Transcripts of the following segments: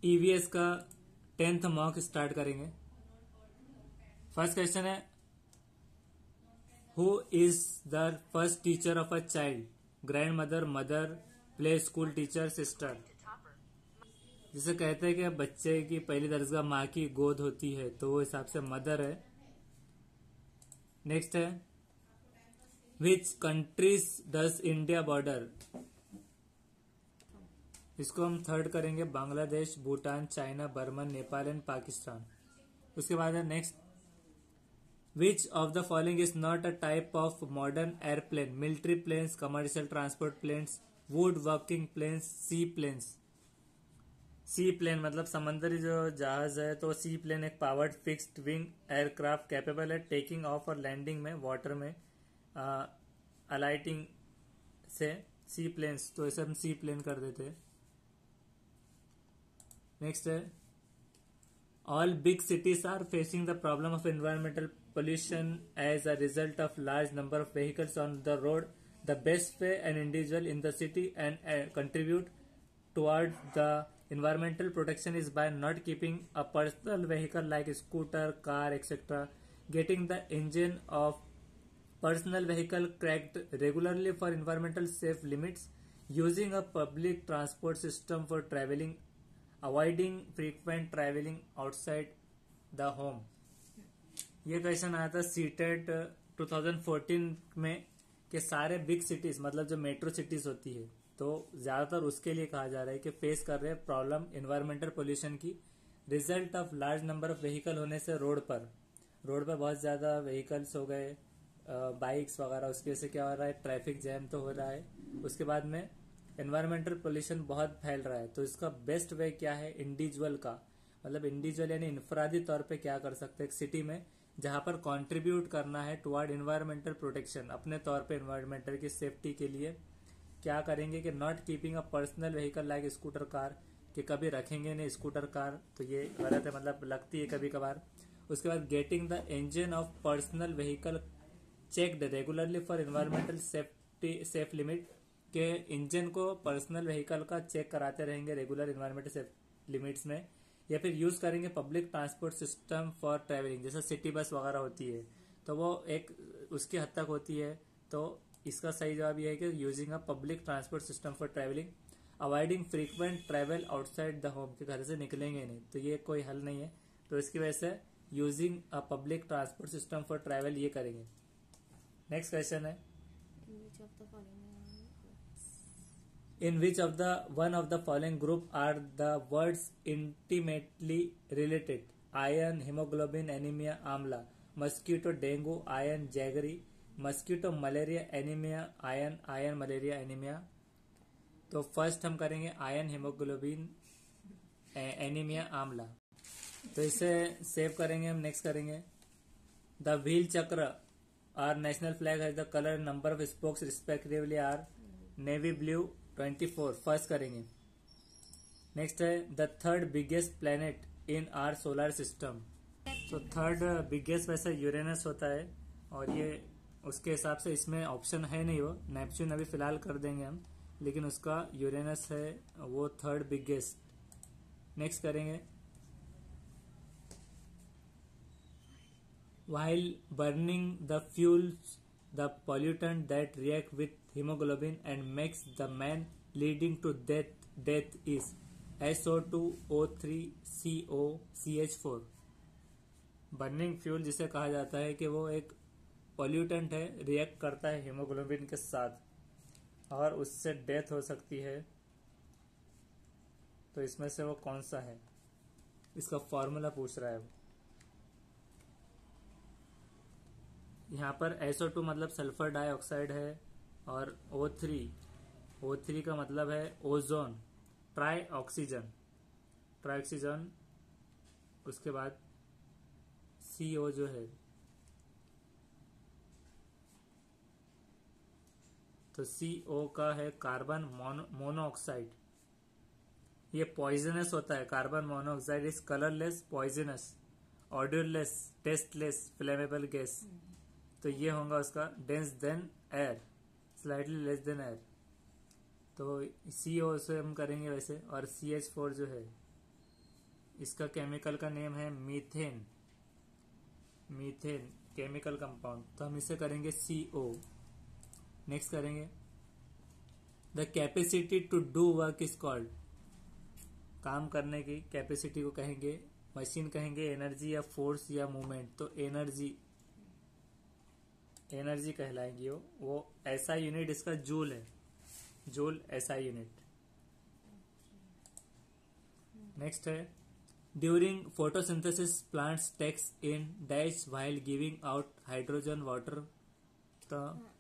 EVS का 10th mock start करेंगे। First question है, who is the first teacher of a child? Grand mother, mother, play school teacher, sister. जिसे कहते हैं कि बच्चे की पहली दरजगा माँ की गोद होती है, तो वो हिसाब से मदर है। नेक्स्ट है, which countries does India border? इसको हम थर्ड करेंगे, Bangladesh, Bhutan, China, Burma, Nepal and Pakistan. उसके बाद है next, which of the following is not a type of modern airplane? Military planes, commercial transport planes, wood working planes, sea planes. Sea plane मतलब समंदरी जो जहाज है, तो सी प्लेन एक powered fixed wing aircraft capable है taking off और landing में वाटर में अलाइटिंग से सी प्लेन्स, तो इसे हम सी प्लेन कर देते हैं। नेक्स्ट है, all big cities are facing the problem of environmental pollution as a result of large number of vehicles on the road. The best way an individual in the city and contribute toward the environmental protection is by not keeping a personal vehicle like scooter, car, etc. Getting the engine of personal vehicle cracked regularly for environmental safe limits. Using a public transport system for traveling. Avoiding frequent traveling outside the home. ये question आया था CTET 2014 में कि सारे big cities मतलब जो metro cities होती है, तो ज्यादातर उसके लिए कहा जा रहा है कि फेस कर रहे हैं प्रॉब्लम एनवायरमेंटल पोल्यूशन की, result of large number of vehicle होने से रोड पर बहुत ज्यादा व्हीकल्स हो गए, बाइक्स वगैरह, उसकी वजह से क्या हो रहा है, ट्रैफिक जैम तो हो रहा है। उसके बाद में एनवायरमेंटल पोल्यूशन बहुत फैल रहा है, तो इसका बेस्ट वे क्या है, इंडिविजुअल का मतलब इंडिविजुअल यानी इनफरादी तौर पे क्या कर सकते हैं एक सिटी में जहां पर कंट्रीब्यूट करना है टुवर्ड एनवायरमेंटल प्रोटेक्शन, अपने तौर पे एनवायरमेंटल की सेफ्टी के लिए क्या करेंगे कि not keeping a personal vehicle like scooter car, कि कभी रखेंगे नहीं स्कूटर कार, तो ये गलत है, मतलब लगती है कभी कभार। उसके बाद getting the engine of personal vehicle checked regularly for environmental safety safe limit, के इंजन को पर्सनल व्हीकल का चेक कराते रहेंगे रेगुलर एनवायरमेंटल सेफ लिमिट्स में। या फिर यूज करेंगे public transport system for travelling, जैसे सिटी बस वगैरह होती है तो वो एक उसकी हद तक होती है, तो इसका सही जवाब यह है कि using a public transport system for travelling. Avoiding frequent travel outside the home, के घर से निकलेंगे नहीं, तो ये कोई हल नहीं है, तो इसकी वजह से using a public transport system for travel ये करेंगे। नेक्स्ट क्वेश्चन है, in which of the one of the following group are the words intimately related? Iron, haemoglobin, anaemia, amla. Mosquito, dengue, iron, jaggery. Mosquito, malaria, anaemia, iron, iron, malaria, anaemia. तो first हम करेंगे iron, haemoglobin, anaemia, आंवला, तो इसे save करेंगे हम। Next करेंगे, the wheel chakra our national flag has the colour number of spokes respectively are navy blue 24, first करेंगे। नेक्स्ट है, the third biggest planet in our solar system, तो थर्ड बिगेस्ट वैसे यूरेनस होता है, और ये उसके हिसाब से इसमें ऑप्शन है नहीं, वो नेपच्यून अभी फिलहाल कर देंगे हम, लेकिन उसका यूरेनस है वो थर्ड बिगेस्ट। नेक्स्ट करेंगे, while burning the fuels the pollutant that react with haemoglobin and makes the man leading to death is SO2, O3, CO, CH4। Burning fuel जिसे कहा जाता है कि वो एक पॉल्यूटेंट है, रिएक्ट करता है हीमोग्लोबिन के साथ और उससे डेथ हो सकती है, तो इसमें से वो कौन सा है, इसका फॉर्मूला पूछ रहा है वो। यहाँ पर SO2 मतलब सल्फर डाइऑक्साइड है, और O3 का मतलब है ओजोन, ट्राई ऑक्सीजन, उसके बाद CO जो है, तो CO का है कार्बन मोनोऑक्साइड, ये पॉइजनस होता है। Carbon monoxide is colourless, poisonous, odourless, tasteless, flammable gas, तो ये होगा उसका dense than air, slightly less than air, तो CO से हम करेंगे वैसे। और CH4 जो है इसका केमिकल का नेम है मीथेन। मीथेन केमिकल कंपाउंड, तो हम इसे करेंगे CO। नेक्स्ट करेंगे the capacity to do work is called. काम करने की कैपेसिटी को कहेंगे, मशीन कहेंगे एनर्जी या फोर्स या मूवमेंट, तो एनर्जी, एनर्जी कहलाएगी वो ऐसा यूनिट इसका जूल है, जूल ऐसा यूनिट। नेक्स्ट है during photosynthesis plants takes in dash while giving out hydrogen water, तो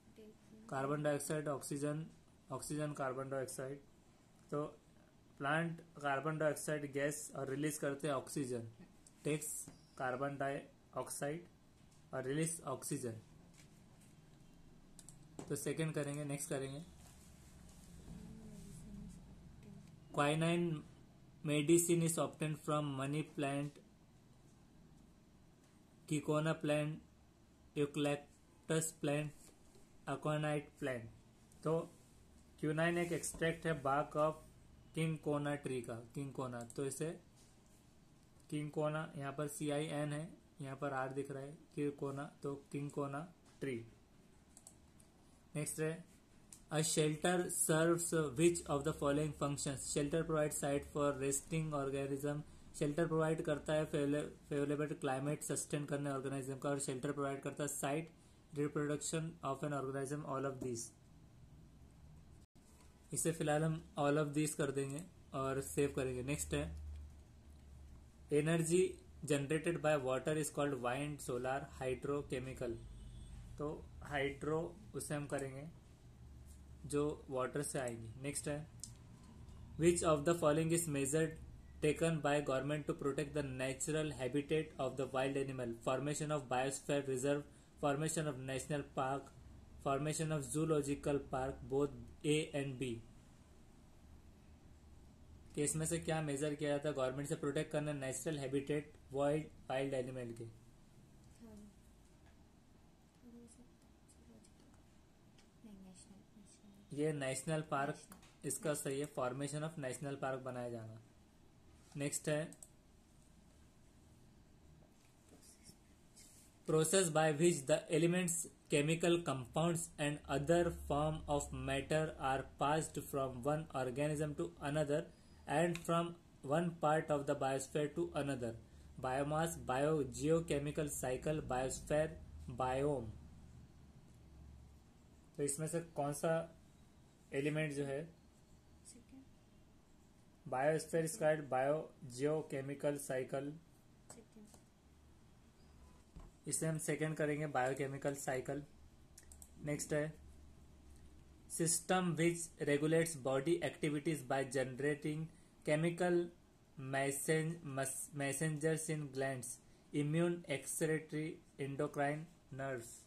carbon dioxide oxygen, oxygen carbon dioxide, तो प्लांट कार्बन डाइऑक्साइड गैस और रिलीज करते हैं ऑक्सीजन, टेक्स कार्बन डाइऑक्साइड और रिलीज ऑक्सीजन। तो second करेंगे, next करेंगे quinine medicine is obtained from money plant, किकोना plant, eucalyptus plant, aconite plant. तो क्यूनाइन एक एक्सट्रैक्ट है बार्क ऑफ किंगकोना ट्री का, किंगकोना, तो इसे किंगकोना, यहाँ पर CIN है, यहाँ पर R दिख रहा है, किंगकोना, तो किंगकोना ट्री। नेक्स्ट है a shelter serves which of the following functions. Shelter provide site for resting organism, shelter provide करता है फेवरेबल क्लाइमेट सस्टेन करने ऑर्गेनिज्म का, और शेल्टर प्रोवाइड करता है site reproduction of an organism, all of this. इसे फिलहाल हम ऑल ऑफ दिस कर देंगे और सेव करेंगे। नेक्स्ट है energy generated by water is called wind, solar, hydro, chemical. तो हाइड्रो उसे हम करेंगे जो वाटर से आएगी। नेक्स्ट है which of the following is measured taken by government to protect the natural habitat of the wild animal, formation of biosphere reserve, formation of national park, formation of zoological park, both A and B। Case में से क्या major किया जाता है government से protect करना natural habitat wild animal के? ये नेशनल पार्क इसका सही है, फॉर्मेशन ऑफ नेशनल पार्क बनाया जाना। नेक्स्ट है process by which the elements, chemical compounds and other form of matter are passed from one organism to another and from one part of the biosphere to another. Biomass, geochemical cycle, biosphere, biome। तो इसमें से कौन सा element जो है biosphere squared, bio geochemical cycle, इसे हम second करेंगे बायोकेमिकल साइकिल। नेक्स्ट है system which regulates body activities by generating chemical messengers in glands, immune, excretory, endocrine, nerves.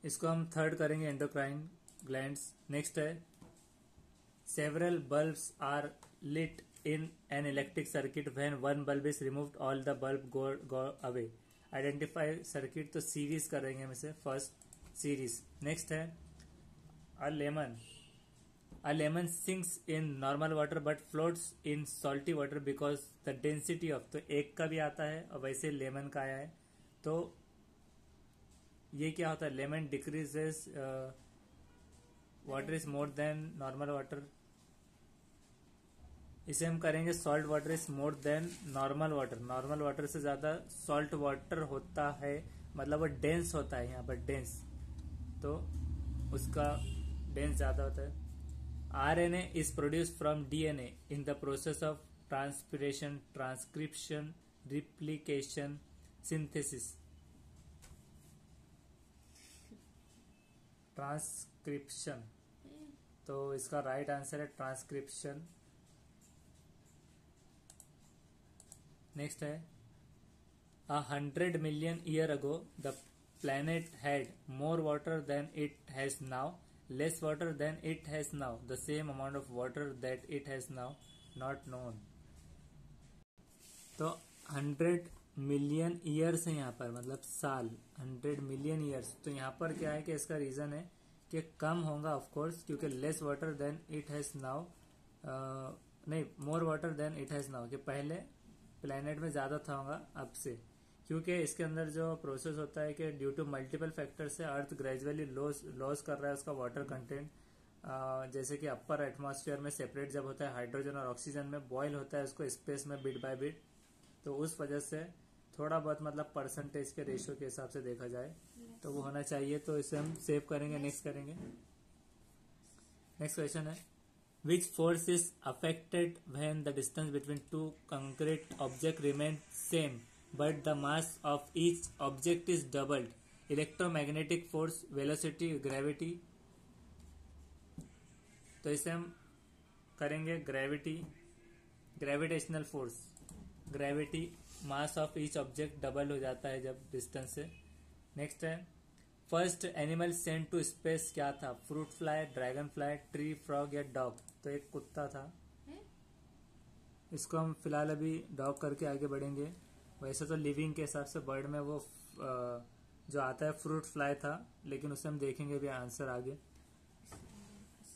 इसको हम थर्ड करेंगे एंडोक्राइन ग्लैंड्स। नेक्स्ट है several bulbs are lit in an electric circuit when one bulb is removed all the bulb go away, identify circuit. तो series करेंगे हम इसे, first series. Next है a lemon sinks in normal water but floats in salty water because the density of, तो एक का भी आता है और वैसे लेमन का आया है। तो ये क्या होता है, lemon decreases water is more than normal water, इसे हम करेंगे salt water is more than normal water. Normal water से ज्यादा सॉल्ट वाटर होता है, मतलब वो डेंस होता है, यहाँ पर डेंस, तो उसका डेंस ज्यादा होता है। RNA is produce from DNA in the process of transpiration, transcription, replication, synthesis. Transcription, तो इसका राइट आंसर है ट्रांसक्रिप्शन। नेक्स्ट है 100 million years ago the planet had more water than it has now, less water than it has now, the same amount of water that it has now, not known। तो 100 million years है यहाँ पर, मतलब साल, 100 million years. तो यहाँ पर क्या है कि इसका रीज़न है कि कम होगा ऑफ कोर्स, क्योंकि less water than it has now, नहीं more water than it has now, कि पहले प्लेनेट में ज़्यादा था होगा अब से, क्योंकि इसके अंदर जो प्रोसेस होता है कि ड्यू टू मल्टीपल फैक्टर से अर्थ ग्रेजुअली लॉस कर रहा है उसका वाटर कंटेंट। जैसे कि अपर एटमॉस्फेयर में सेपरेट जब होता है हाइड्रोजन और ऑक्सीजन में, बॉयल होता है उसको स्पेस में बिट बाय बिट, तो उस वजह से थोड़ा बहुत मतलब परसेंटेज के रेशियो के हिसाब से देखा जाए तो वो होना चाहिए। तो इसे हम सेव करेंगे, नेक्स्ट करेंगे। नेक्स्ट क्वेश्चन है, which force is affected when the distance between two concrete object remain same but the mass of each object is doubled? Electromagnetic force, velocity, gravity. तो इसे हम करेंगे gravity, gravitational force, gravity, mass of each object double हो जाता है जब distance से। Next है, first animal sent to space क्या था? Fruit fly, dragon fly, tree frog या डॉग? तो एक कुत्ता था, इसको हम फिलहाल अभी डॉग करके आगे बढ़ेंगे। वैसे तो लिविंग के हिसाब से बर्ड में वो जो आता है फ्रूट फ्लाई था, लेकिन उसे हम देखेंगे भी आंसर आगे।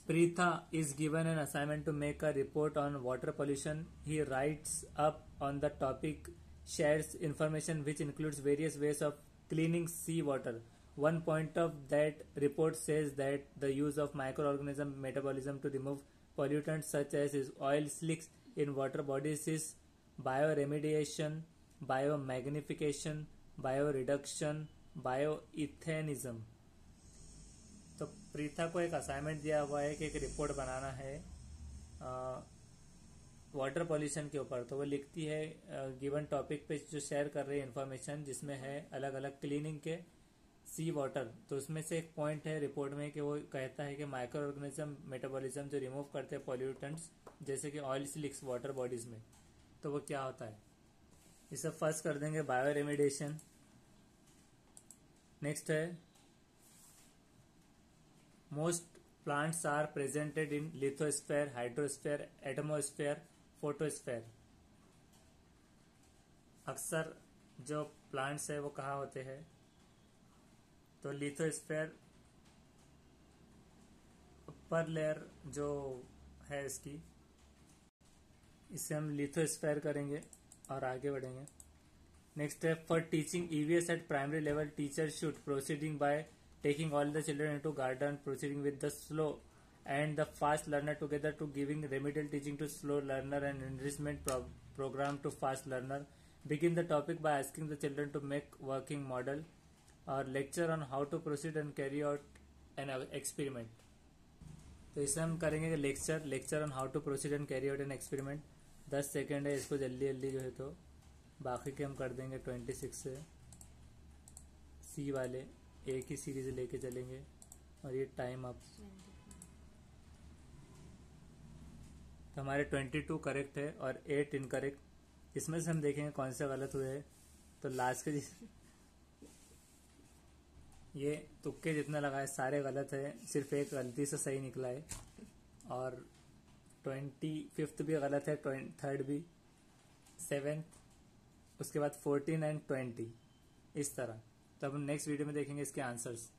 Pritha is given an assignment to make a report on water pollution. He writes up on the topic, shares information which includes various ways of cleaning sea water. One point of that report says that the use of microorganism metabolism to remove pollutants such as oil slicks in water bodies is bioremediation, biomagnification, bioreduction, bioethenism. तो प्रीथा को एक assignment दिया हुआ है कि एक report बनाना है water pollution के ऊपर। तो वो लिखती है गिवन टॉपिक पे जो शेयर कर रही है इन्फॉर्मेशन, जिसमें है अलग अलग क्लीनिंग के सी वाटर। तो उसमें से एक पॉइंट है रिपोर्ट में कि वो कहता है कि माइक्रो ऑर्गेनिज्म मेटाबॉलिज्म जो रिमूव करते हैं पॉल्यूटेंट्स जैसे कि ऑयल स्लिक्स वाटर बॉडीज में, तो वो क्या होता है? इसे फर्स्ट कर देंगे बायो रेमिडिएशन। नेक्स्ट है, most plants are presented in lithosphere, hydrosphere, atmosphere, photosphere. अक्सर जो प्लांट्स है वो कहाँ होते हैं? तो लिथोस्फेयर, अपर लेयर जो है इसकी, इसे हम लिथोस्फेयर करेंगे और आगे बढ़ेंगे। नेक्स्ट है, for teaching EVS at primary level teacher should proceeding by taking all the children into garden, proceeding with the slow and the fast learner together to giving remedial teaching to slow learner and enrichment program to fast learner. Begin the topic by asking the children to make working model or lecture on how to proceed and carry out an experiment. तो इसे हम करेंगे lecture on how to proceed and carry out an experiment. 10 second है, इसको जल्दी जल्दी जो है तो बाकी के हम कर देंगे 26 से। सी वाले एक ही सीरीज लेके चलेंगे और ये टाइम अप। तो हमारे 22 करेक्ट है और 8 इनकरेक्ट। इसमें से हम देखेंगे कौन से गलत हुए हैं। तो लास्ट के ये तुक्के जितने लगाए सारे गलत है, सिर्फ एक गलती से सही निकला है। और 25 भी गलत है, 3rd भी, 7th, उसके बाद 14 एंड 20, इस तरह। तो अब हम नेक्स्ट वीडियो में देखेंगे इसके आंसर्स।